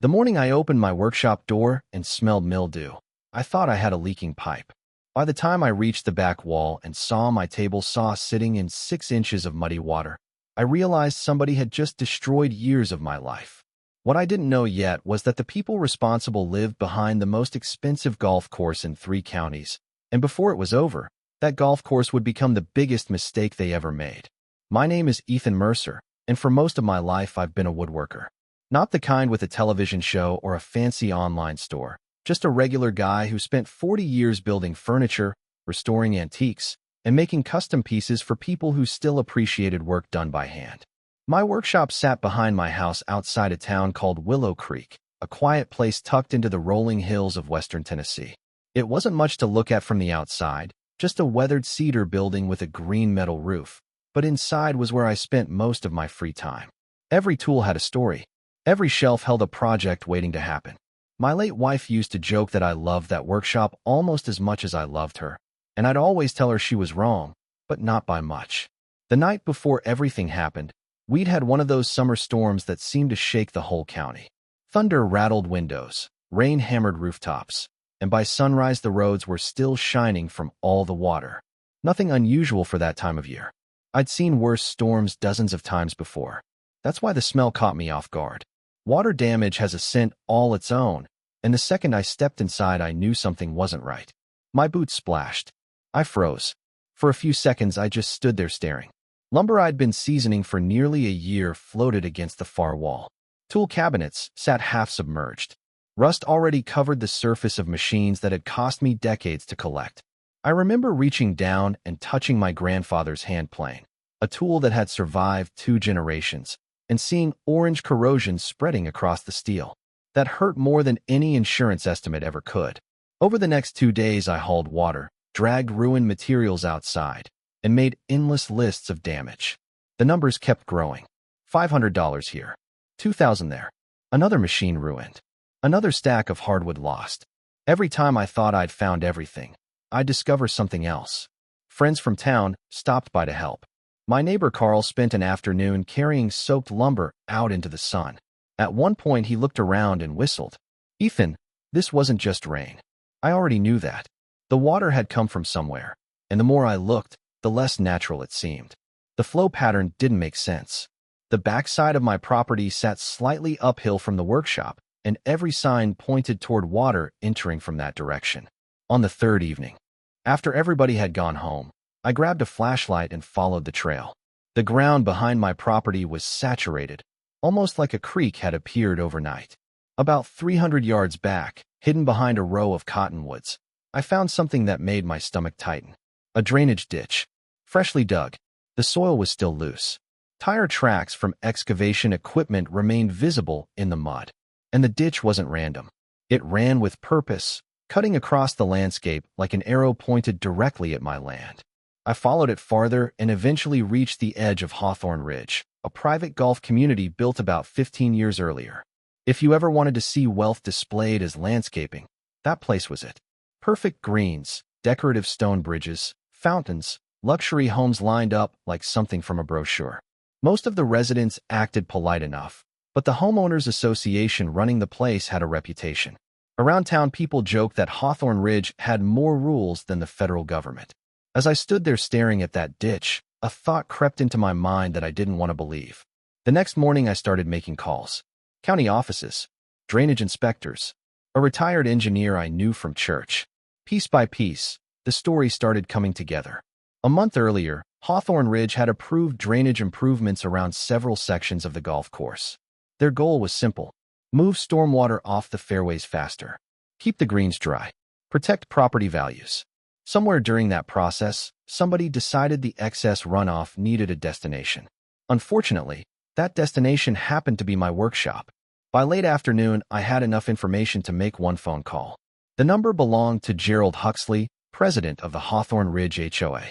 The morning I opened my workshop door and smelled mildew, I thought I had a leaking pipe. By the time I reached the back wall and saw my table saw sitting in 6 inches of muddy water, I realized somebody had just destroyed years of my life. What I didn't know yet was that the people responsible lived behind the most expensive golf course in 3 counties, and before it was over, that golf course would become the biggest mistake they ever made. My name is Ethan Mercer, and for most of my life I've been a woodworker. Not the kind with a television show or a fancy online store, just a regular guy who spent 40 years building furniture, restoring antiques, and making custom pieces for people who still appreciated work done by hand. My workshop sat behind my house outside a town called Willow Creek, a quiet place tucked into the rolling hills of western Tennessee. It wasn't much to look at from the outside, just a weathered cedar building with a green metal roof, but inside was where I spent most of my free time. Every tool had a story. Every shelf held a project waiting to happen. My late wife used to joke that I loved that workshop almost as much as I loved her, and I'd always tell her she was wrong, but not by much. The night before everything happened, we'd had one of those summer storms that seemed to shake the whole county. Thunder rattled windows, rain hammered rooftops, and by sunrise the roads were still shining from all the water. Nothing unusual for that time of year. I'd seen worse storms dozens of times before. That's why the smell caught me off guard. Water damage has a scent all its own, and the second I stepped inside I knew something wasn't right. My boots splashed. I froze. For a few seconds I just stood there staring. Lumber I'd been seasoning for nearly a year floated against the far wall. Tool cabinets sat half submerged. Rust already covered the surface of machines that had cost me decades to collect. I remember reaching down and touching my grandfather's hand plane, a tool that had survived 2 generations, and seeing orange corrosion spreading across the steel. That hurt more than any insurance estimate ever could. Over the next 2 days I hauled water, dragged ruined materials outside, and made endless lists of damage. The numbers kept growing. $500 here, $2,000 there. Another machine ruined. Another stack of hardwood lost. Every time I thought I'd found everything, I'd discover something else. Friends from town stopped by to help. My neighbor Carl spent an afternoon carrying soaked lumber out into the sun. At one point he looked around and whistled. "Ethan, this wasn't just rain." I already knew that. The water had come from somewhere, and the more I looked, the less natural it seemed. The flow pattern didn't make sense. The backside of my property sat slightly uphill from the workshop, and every sign pointed toward water entering from that direction. On the third evening, after everybody had gone home, I grabbed a flashlight and followed the trail. The ground behind my property was saturated, almost like a creek had appeared overnight. About 300 yards back, hidden behind a row of cottonwoods, I found something that made my stomach tighten. A drainage ditch. Freshly dug. The soil was still loose. Tire tracks from excavation equipment remained visible in the mud. And the ditch wasn't random. It ran with purpose, cutting across the landscape like an arrow pointed directly at my land. I followed it farther and eventually reached the edge of Hawthorne Ridge, a private golf community built about 15 years earlier. If you ever wanted to see wealth displayed as landscaping, that place was it. Perfect greens, decorative stone bridges, fountains, luxury homes lined up like something from a brochure. Most of the residents acted polite enough, but the homeowners association running the place had a reputation. Around town, people joked that Hawthorne Ridge had more rules than the federal government. As I stood there staring at that ditch, a thought crept into my mind that I didn't want to believe. The next morning I started making calls. County offices, drainage inspectors, a retired engineer I knew from church. Piece by piece, the story started coming together. A month earlier, Hawthorne Ridge had approved drainage improvements around several sections of the golf course. Their goal was simple: move stormwater off the fairways faster, keep the greens dry, protect property values. Somewhere during that process, somebody decided the excess runoff needed a destination. Unfortunately, that destination happened to be my workshop. By late afternoon, I had enough information to make one phone call. The number belonged to Gerald Huxley, president of the Hawthorne Ridge HOA.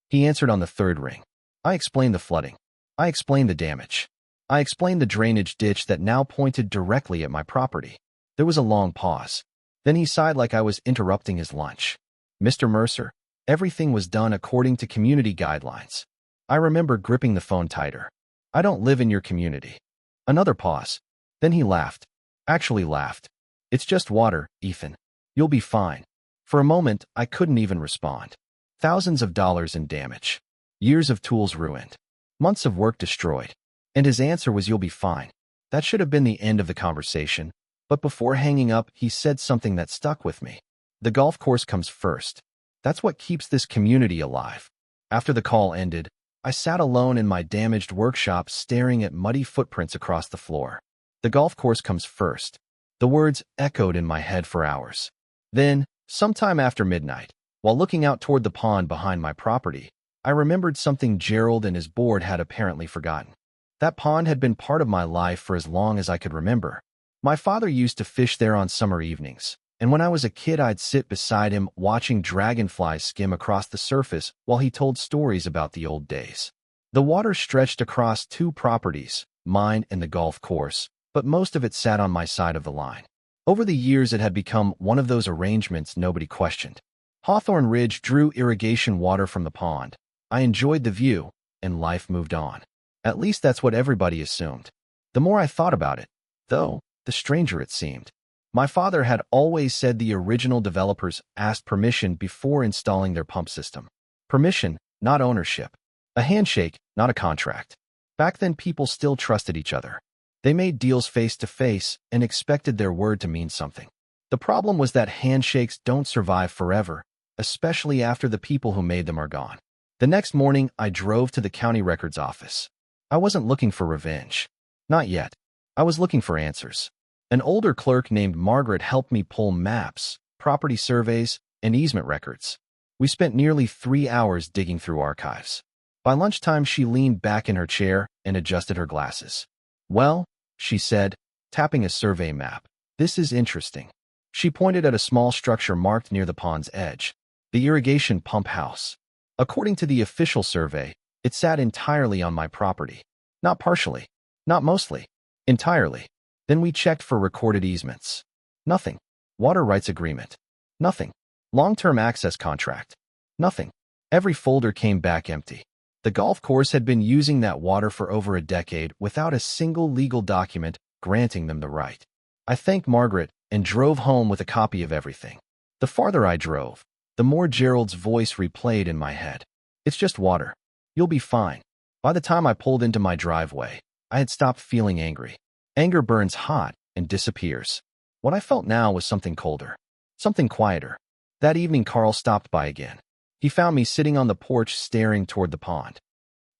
He answered on the third ring. I explained the flooding. I explained the damage. I explained the drainage ditch that now pointed directly at my property. There was a long pause. Then he sighed like I was interrupting his lunch. "Mr. Mercer, everything was done according to community guidelines." I remember gripping the phone tighter. "I don't live in your community." Another pause. Then he laughed. actually laughed. It's just water, Ethan. You'll be fine. For a moment, I couldn't even respond. Thousands of dollars in damage. Years of tools ruined. Months of work destroyed. And his answer was, "You'll be fine." That should have been the end of the conversation. But before hanging up, he said something that stuck with me. The golf course comes first. That's what keeps this community alive. After the call ended, I sat alone in my damaged workshop staring at muddy footprints across the floor. The golf course comes first. The words echoed in my head for hours. Then, sometime after midnight, while looking out toward the pond behind my property, I remembered something Gerald and his board had apparently forgotten. That pond had been part of my life for as long as I could remember. My father used to fish there on summer evenings, and when I was a kid I'd sit beside him watching dragonflies skim across the surface while he told stories about the old days. The water stretched across two properties, mine and the golf course, but most of it sat on my side of the line. Over the years it had become one of those arrangements nobody questioned. Hawthorne Ridge drew irrigation water from the pond. I enjoyed the view, and life moved on. At least that's what everybody assumed. The more I thought about it, though, the stranger it seemed. My father had always said the original developers asked permission before installing their pump system. Permission, not ownership. A handshake, not a contract. Back then people still trusted each other. They made deals face to face and expected their word to mean something. The problem was that handshakes don't survive forever, especially after the people who made them are gone. The next morning, I drove to the county records office. I wasn't looking for revenge. Not yet. I was looking for answers. An older clerk named Margaret helped me pull maps, property surveys, and easement records. We spent nearly 3 hours digging through archives. By lunchtime, she leaned back in her chair and adjusted her glasses. "Well," she said, tapping a survey map, "this is interesting." She pointed at a small structure marked near the pond's edge, the irrigation pump house. According to the official survey, it sat entirely on my property. Not partially. Not mostly. Entirely. Then we checked for recorded easements. Nothing. Water rights agreement. Nothing. Long-term access contract. Nothing. Every folder came back empty. The golf course had been using that water for over a decade without a single legal document granting them the right. I thanked Margaret and drove home with a copy of everything. The farther I drove, the more Gerald's voice replayed in my head. "It's just water. You'll be fine." By the time I pulled into my driveway, I had stopped feeling angry. Anger burns hot and disappears. What I felt now was something colder. Something quieter. That evening Carl stopped by again. He found me sitting on the porch staring toward the pond.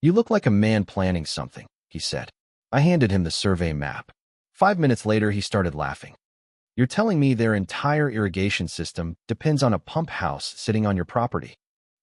"You look like a man planning something," he said. I handed him the survey map. 5 minutes later he started laughing. "You're telling me their entire irrigation system depends on a pump house sitting on your property?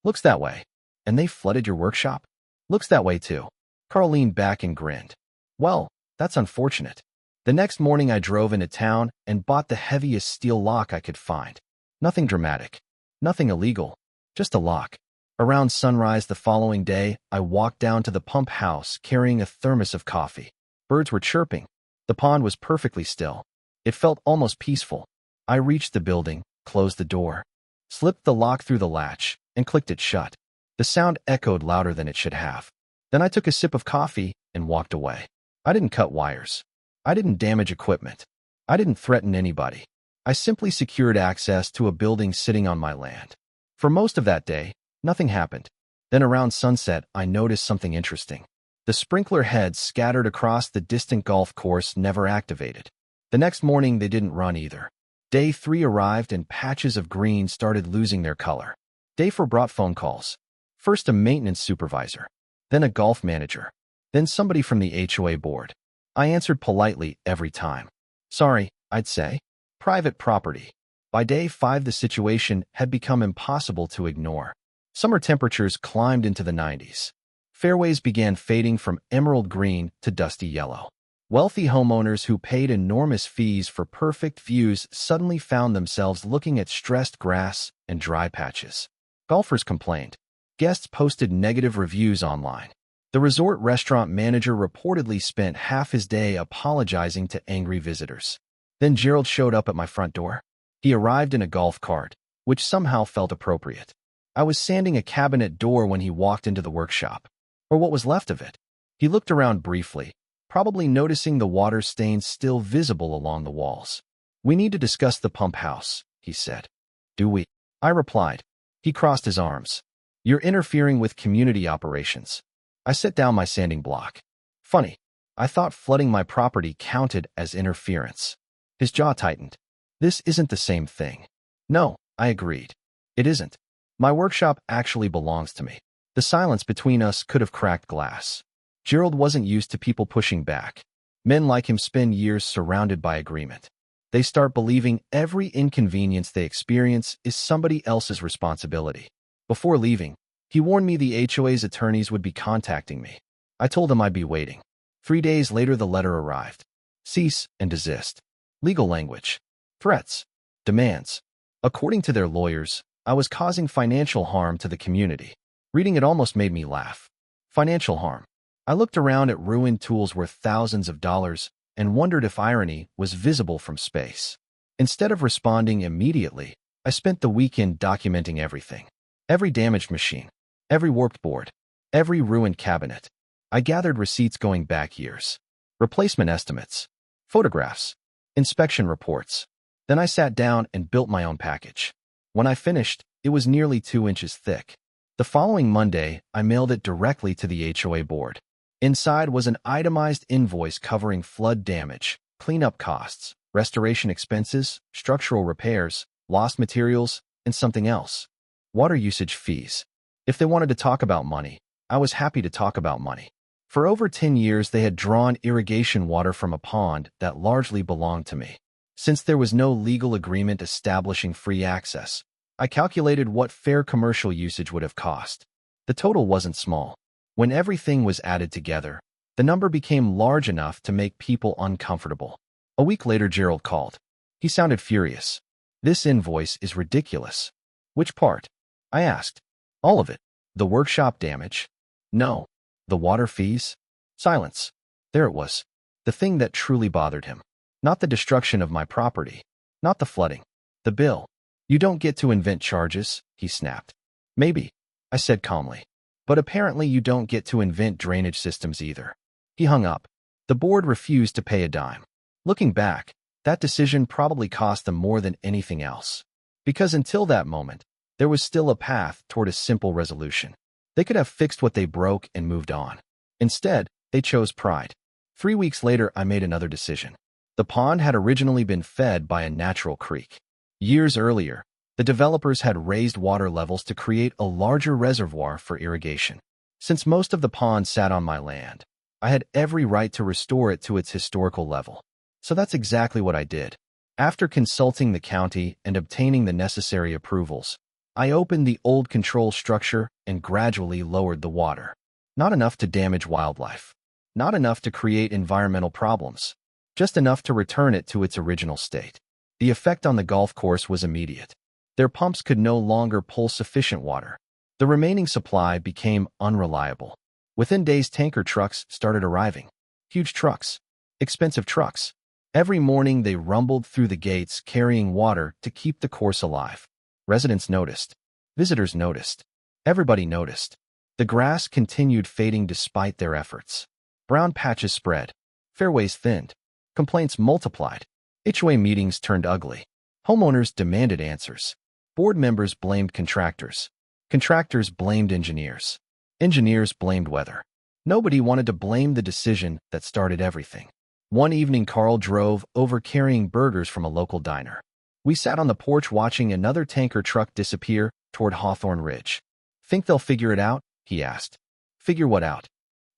Looks that way. And they flooded your workshop?" "Looks that way too." Carl leaned back and grinned. "Well, that's unfortunate." The next morning I drove into town and bought the heaviest steel lock I could find. Nothing dramatic. Nothing illegal. Just a lock. Around sunrise the following day, I walked down to the pump house carrying a thermos of coffee. Birds were chirping. The pond was perfectly still. It felt almost peaceful. I reached the building, closed the door, slipped the lock through the latch, and clicked it shut. The sound echoed louder than it should have. Then I took a sip of coffee and walked away. I didn't cut wires. I didn't damage equipment. I didn't threaten anybody. I simply secured access to a building sitting on my land. For most of that day, nothing happened. Then around sunset, I noticed something interesting. The sprinkler heads scattered across the distant golf course never activated. The next morning, they didn't run either. Day 3 arrived and patches of green started losing their color. Day 4 brought phone calls. First a maintenance supervisor, then a golf manager, then somebody from the HOA board. I answered politely every time. "Sorry," I'd say. "Private property." By day 5, the situation had become impossible to ignore. Summer temperatures climbed into the 90s. Fairways began fading from emerald green to dusty yellow. Wealthy homeowners who paid enormous fees for perfect views suddenly found themselves looking at stressed grass and dry patches. Golfers complained. Guests posted negative reviews online. The resort restaurant manager reportedly spent half his day apologizing to angry visitors. Then Gerald showed up at my front door. He arrived in a golf cart, which somehow felt appropriate. I was sanding a cabinet door when he walked into the workshop, or what was left of it. He looked around briefly, probably noticing the water stains still visible along the walls. "We need to discuss the pump house," he said. "Do we?" I replied. He crossed his arms. "You're interfering with community operations." I set down my sanding block. "Funny. I thought flooding my property counted as interference." His jaw tightened. "This isn't the same thing." "No," I agreed. "It isn't. My workshop actually belongs to me." The silence between us could have cracked glass. Gerald wasn't used to people pushing back. Men like him spend years surrounded by agreement. They start believing every inconvenience they experience is somebody else's responsibility. Before leaving, he warned me the HOA's attorneys would be contacting me. I told them I'd be waiting. 3 days later, the letter arrived. Cease and desist. Legal language. Threats. Demands. According to their lawyers, I was causing financial harm to the community. Reading it almost made me laugh. Financial harm. I looked around at ruined tools worth thousands of dollars and wondered if irony was visible from space. Instead of responding immediately, I spent the weekend documenting everything. Every damaged machine, every warped board, every ruined cabinet. I gathered receipts going back years, replacement estimates, photographs, inspection reports. Then I sat down and built my own package. When I finished, it was nearly 2 inches thick. The following Monday, I mailed it directly to the HOA board. Inside was an itemized invoice covering flood damage, cleanup costs, restoration expenses, structural repairs, lost materials, and something else. Water usage fees. If they wanted to talk about money, I was happy to talk about money. For over 10 years, they had drawn irrigation water from a pond that largely belonged to me. Since there was no legal agreement establishing free access, I calculated what fair commercial usage would have cost. The total wasn't small. When everything was added together, the number became large enough to make people uncomfortable. A week later, Gerald called. He sounded furious. "This invoice is ridiculous." "Which part?" I asked. "All of it. The workshop damage." "No." "The water fees?" Silence. There it was. The thing that truly bothered him. Not the destruction of my property. Not the flooding. The bill. "You don't get to invent charges," he snapped. "Maybe," I said calmly. "But apparently you don't get to invent drainage systems either." He hung up. The board refused to pay a dime. Looking back, that decision probably cost them more than anything else. Because until that moment, there was still a path toward a simple resolution. They could have fixed what they broke and moved on. Instead, they chose pride. 3 weeks later, I made another decision. The pond had originally been fed by a natural creek. Years earlier, the developers had raised water levels to create a larger reservoir for irrigation. Since most of the pond sat on my land, I had every right to restore it to its historical level. So that's exactly what I did. After consulting the county and obtaining the necessary approvals, I opened the old control structure and gradually lowered the water. Not enough to damage wildlife. Not enough to create environmental problems. Just enough to return it to its original state. The effect on the golf course was immediate. Their pumps could no longer pull sufficient water. The remaining supply became unreliable. Within days, tanker trucks started arriving. Huge trucks. Expensive trucks. Every morning they rumbled through the gates carrying water to keep the course alive. Residents noticed. Visitors noticed. Everybody noticed. The grass continued fading despite their efforts. Brown patches spread. Fairways thinned. Complaints multiplied. HOA meetings turned ugly. Homeowners demanded answers. Board members blamed contractors. Contractors blamed engineers. Engineers blamed weather. Nobody wanted to blame the decision that started everything. One evening, Carl drove over carrying burgers from a local diner. We sat on the porch watching another tanker truck disappear toward Hawthorne Ridge. "Think they'll figure it out?" he asked. "Figure what out?"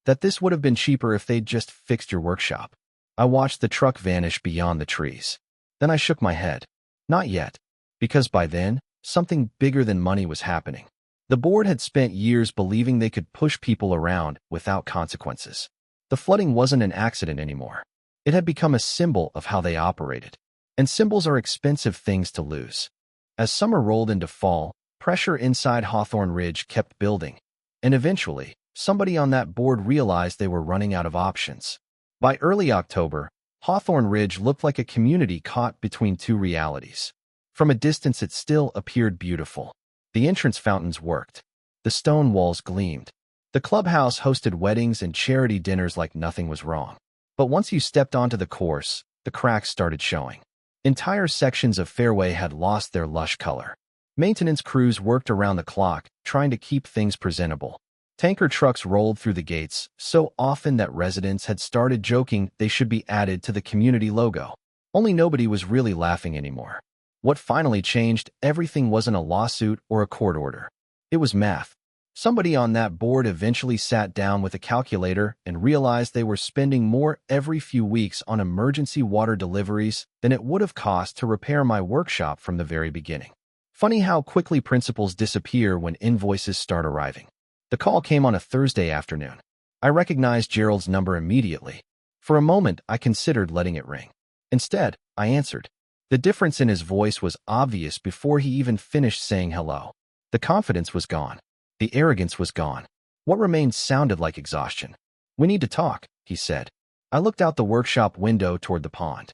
"That this would have been cheaper if they'd just fixed your workshop." I watched the truck vanish beyond the trees. Then I shook my head. Not yet. Because by then, something bigger than money was happening. The board had spent years believing they could push people around without consequences. The flooding wasn't an accident anymore. It had become a symbol of how they operated. And symbols are expensive things to lose. As summer rolled into fall, pressure inside Hawthorne Ridge kept building. And eventually, somebody on that board realized they were running out of options. By early October, Hawthorne Ridge looked like a community caught between two realities. From a distance, it still appeared beautiful. The entrance fountains worked. The stone walls gleamed. The clubhouse hosted weddings and charity dinners like nothing was wrong. But once you stepped onto the course, the cracks started showing. Entire sections of fairway had lost their lush color. Maintenance crews worked around the clock, trying to keep things presentable. Tanker trucks rolled through the gates so often that residents had started joking they should be added to the community logo. Only nobody was really laughing anymore. What finally changed everything wasn't a lawsuit or a court order. It was math. Somebody on that board eventually sat down with a calculator and realized they were spending more every few weeks on emergency water deliveries than it would have cost to repair my workshop from the very beginning. Funny how quickly principles disappear when invoices start arriving. The call came on a Thursday afternoon. I recognized Gerald's number immediately. For a moment, I considered letting it ring. Instead, I answered. The difference in his voice was obvious before he even finished saying hello. The confidence was gone. The arrogance was gone. What remained sounded like exhaustion. "We need to talk," he said. I looked out the workshop window toward the pond.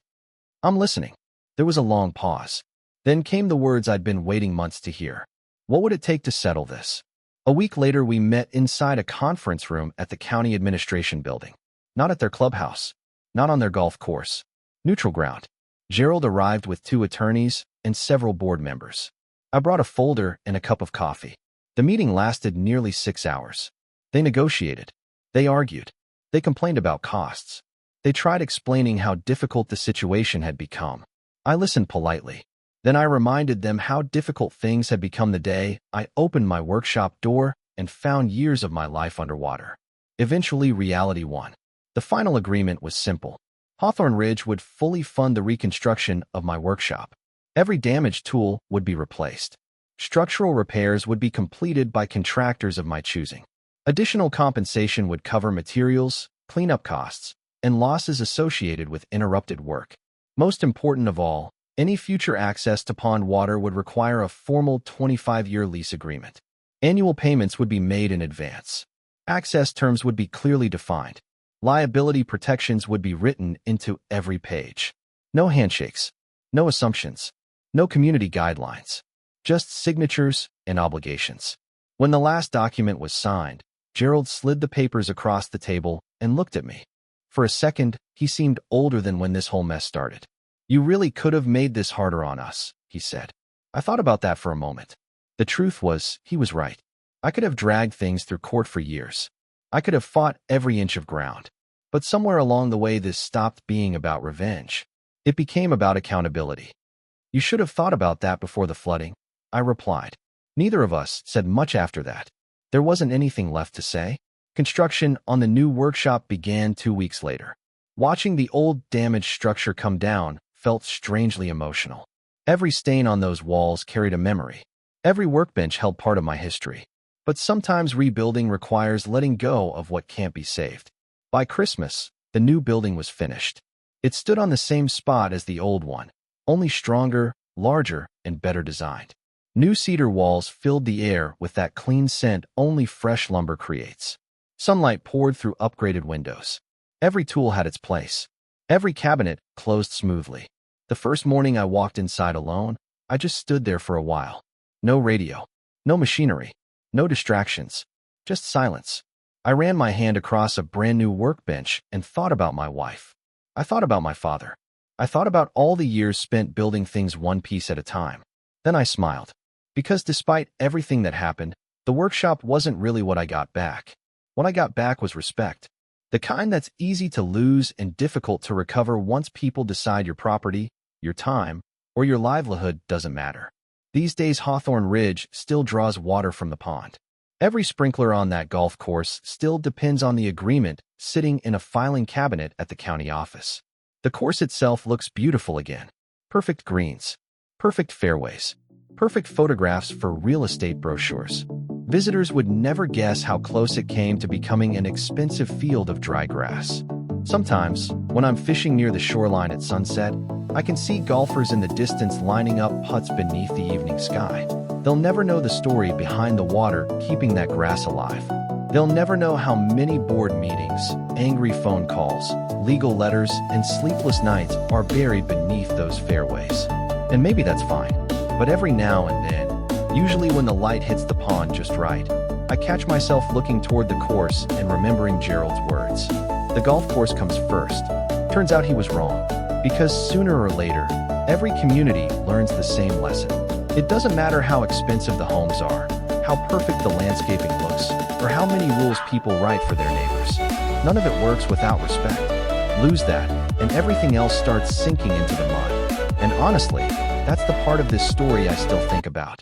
"I'm listening." There was a long pause. Then came the words I'd been waiting months to hear. What would it take to settle this? A week later, we met inside a conference room at the county administration building. Not at their clubhouse. Not on their golf course. Neutral ground. Gerald arrived with 2 attorneys and several board members. I brought a folder and a cup of coffee. The meeting lasted nearly 6 hours. They negotiated. They argued. They complained about costs. They tried explaining how difficult the situation had become. I listened politely. Then I reminded them how difficult things had become the day I opened my workshop door and found years of my life underwater. Eventually, reality won. The final agreement was simple. Hawthorne Ridge would fully fund the reconstruction of my workshop. Every damaged tool would be replaced. Structural repairs would be completed by contractors of my choosing. Additional compensation would cover materials, cleanup costs, and losses associated with interrupted work. Most important of all, any future access to pond water would require a formal 25-year lease agreement. Annual payments would be made in advance. Access terms would be clearly defined. Liability protections would be written into every page. No handshakes. No assumptions. No community guidelines. Just signatures and obligations. When the last document was signed, Gerald slid the papers across the table and looked at me. For a second, he seemed older than when this whole mess started. "You really could have made this harder on us," he said. I thought about that for a moment. The truth was, he was right. I could have dragged things through court for years. I could have fought every inch of ground. But somewhere along the way, this stopped being about revenge. It became about accountability. "You should have thought about that before the flooding," I replied. Neither of us said much after that. There wasn't anything left to say. Construction on the new workshop began 2 weeks later. Watching the old damaged structure come down felt strangely emotional. Every stain on those walls carried a memory. Every workbench held part of my history. But sometimes rebuilding requires letting go of what can't be saved. By Christmas, the new building was finished. It stood on the same spot as the old one, only stronger, larger, and better designed. New cedar walls filled the air with that clean scent only fresh lumber creates. Sunlight poured through upgraded windows. Every tool had its place. Every cabinet closed smoothly. The first morning I walked inside alone, I just stood there for a while. No radio, no machinery, no distractions, just silence. I ran my hand across a brand new workbench and thought about my wife. I thought about my father. I thought about all the years spent building things one piece at a time. Then I smiled. Because despite everything that happened, the workshop wasn't really what I got back. What I got back was respect. The kind that's easy to lose and difficult to recover once people decide your property, your time, or your livelihood doesn't matter. These days, Hawthorne Ridge still draws water from the pond. Every sprinkler on that golf course still depends on the agreement sitting in a filing cabinet at the county office. The course itself looks beautiful again. Perfect greens. Perfect fairways. Perfect photographs for real estate brochures. Visitors would never guess how close it came to becoming an expensive field of dry grass. Sometimes, when I'm fishing near the shoreline at sunset, I can see golfers in the distance lining up putts beneath the evening sky. They'll never know the story behind the water keeping that grass alive. They'll never know how many board meetings, angry phone calls, legal letters, and sleepless nights are buried beneath those fairways. And maybe that's fine. But every now and then, usually when the light hits the pond just right, I catch myself looking toward the course and remembering Gerald's words. The golf course comes first, Turns out he was wrong, because sooner or later, every community learns the same lesson. It doesn't matter how expensive the homes are, how perfect the landscaping looks, or how many rules people write for their neighbors. None of it works without respect. Lose that, and everything else starts sinking into the mud. And honestly, that's the part of this story I still think about.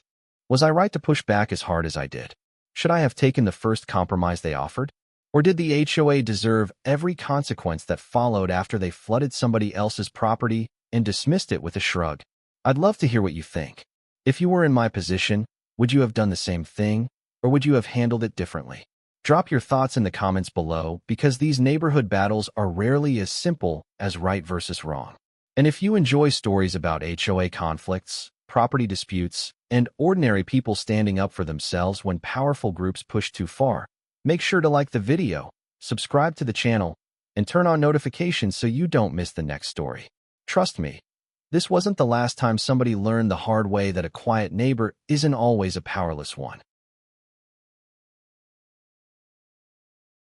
Was I right to push back as hard as I did? Should I have taken the first compromise they offered? Or did the HOA deserve every consequence that followed after they flooded somebody else's property and dismissed it with a shrug? I'd love to hear what you think. If you were in my position, would you have done the same thing, or would you have handled it differently? Drop your thoughts in the comments below, because these neighborhood battles are rarely as simple as right versus wrong. And if you enjoy stories about HOA conflicts, property disputes, and ordinary people standing up for themselves when powerful groups push too far, make sure to like the video, subscribe to the channel, and turn on notifications so you don't miss the next story. Trust me, this wasn't the last time somebody learned the hard way that a quiet neighbor isn't always a powerless one.